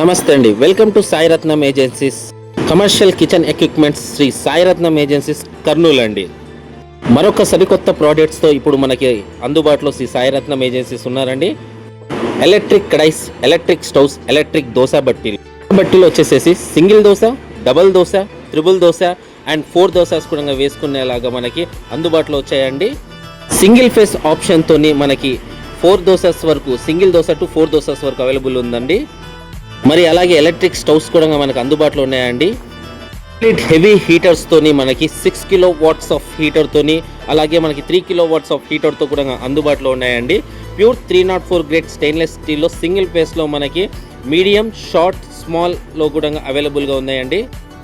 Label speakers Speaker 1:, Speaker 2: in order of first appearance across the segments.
Speaker 1: నమస్తే అండి, welcome to Sairatnam agencies commercial kitchen equipments Shri Sairatnam agencies Kurnool అండి. మరొక సరికొత్త ప్రోడక్ట్స్తో ఇప్పుడు మనకి అందుబాటులో శ్రీ సాయిరత్నం ఏజెన్సీస్ ఉన్నారండి. Electric kadais, electric stoves, electric dosa బట్టీలు వచ్చేసేసి single dosa, double dosa, triple dosa and 4 dosas కూడా వేసుకునేలాగా మనకి అందుబాటులో వచ్చాయండి. సింగిల్ ఫేస్ ఆప్షన్తో మనకి 4 దోసాస్ వరకు, సింగిల్ దోశ టు 4 దోసాస్ వరకు అవైలబుల్ ఉందండి. మరి అలాగే ఎలక్ట్రిక్ స్టవ్స్ కూడా మనకు అందుబాటులో ఉన్నాయండి. హెవీ హీటర్స్తోని మనకి 6 కిలో వాట్స్ ఆఫ్ హీటర్తోని, అలాగే మనకి 3 కిలో వాట్స్ ఆఫ్ హీటర్తో కూడా అందుబాటులో ఉన్నాయండి. ప్యూర్ 304 గ్రేడ్ స్టెయిన్లెస్ స్టీల్లో సింగిల్ ఫేస్లో మనకి మీడియం, షార్ట్, స్మాల్లో కూడా అవైలబుల్గా ఉన్నాయండి.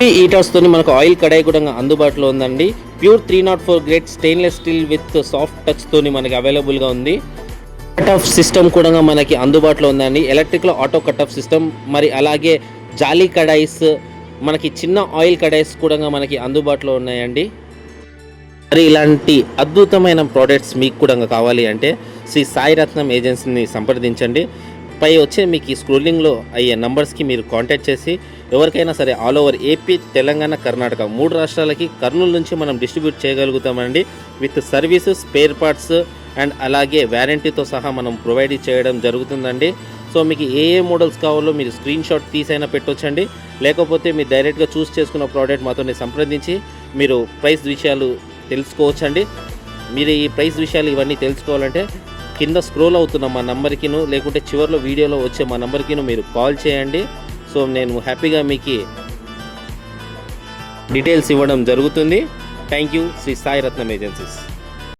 Speaker 1: ఈ హీటర్స్తోని మనకు ఆయిల్ కడాయి కూడా అందుబాటులో ఉందండి. Pure 304 grade stainless steel with soft టచ్తోని మనకి అవైలబుల్గా ఉంది. కట్ ఆఫ్ సిస్టమ్ కూడా మనకి అందుబాటులో ఉందండి. ఎలక్ట్రిక్లో ఆటో కట్ ఆఫ్ సిస్టమ్, మరి అలాగే జాలీ కడాయిస్, మనకి చిన్న ఆయిల్ కడాయిస్ కూడా మనకి అందుబాటులో ఉన్నాయండి. మరి ఇలాంటి అద్భుతమైన ప్రోడక్ట్స్ మీకు కూడా కావాలి అంటే శ్రీ సాయిరత్నం ఏజెన్సీని సంప్రదించండి. పై వచ్చే మీకు ఈ స్క్రోలింగ్లో అయ్యే నంబర్స్కి మీరు కాంటాక్ట్ చేసి ఎవరికైనా సరే all over AP, Telangana, Karnataka 3 రాష్ట్రాలకి కర్నూలు నుంచి మనం డిస్ట్రిబ్యూట్ చేయగలుగుతామండి. With service, spare parts and అలాగే వ్యారంటీతో సహా మనం ప్రొవైడ్ చేయడం జరుగుతుందండి. సో మీకు ఏ మోడల్స్ కావాలో మీరు స్క్రీన్ షాట్ తీసైనా పెట్టొచ్చండి, లేకపోతే మీరు డైరెక్ట్గా చూస్ చేసుకున్న ప్రోడక్ట్ మాతో సంప్రదించి మీరు ప్రైస్ విషయాలు తెలుసుకోవచ్చండి. మీరు ఈ ప్రైస్ విషయాలు ఇవన్నీ తెలుసుకోవాలంటే కింద స్క్రోల్ అవుతున్న మా నంబర్కిను, లేకుంటే చివరిలో వీడియోలో వచ్చే మా నంబర్కిను మీరు కాల్ చేయండి. సో నేను హ్యాపీగా మీకు డీటెయిల్స్ ఇవ్వడం జరుగుతుంది. Thank you, Shri Sairatnam agencies.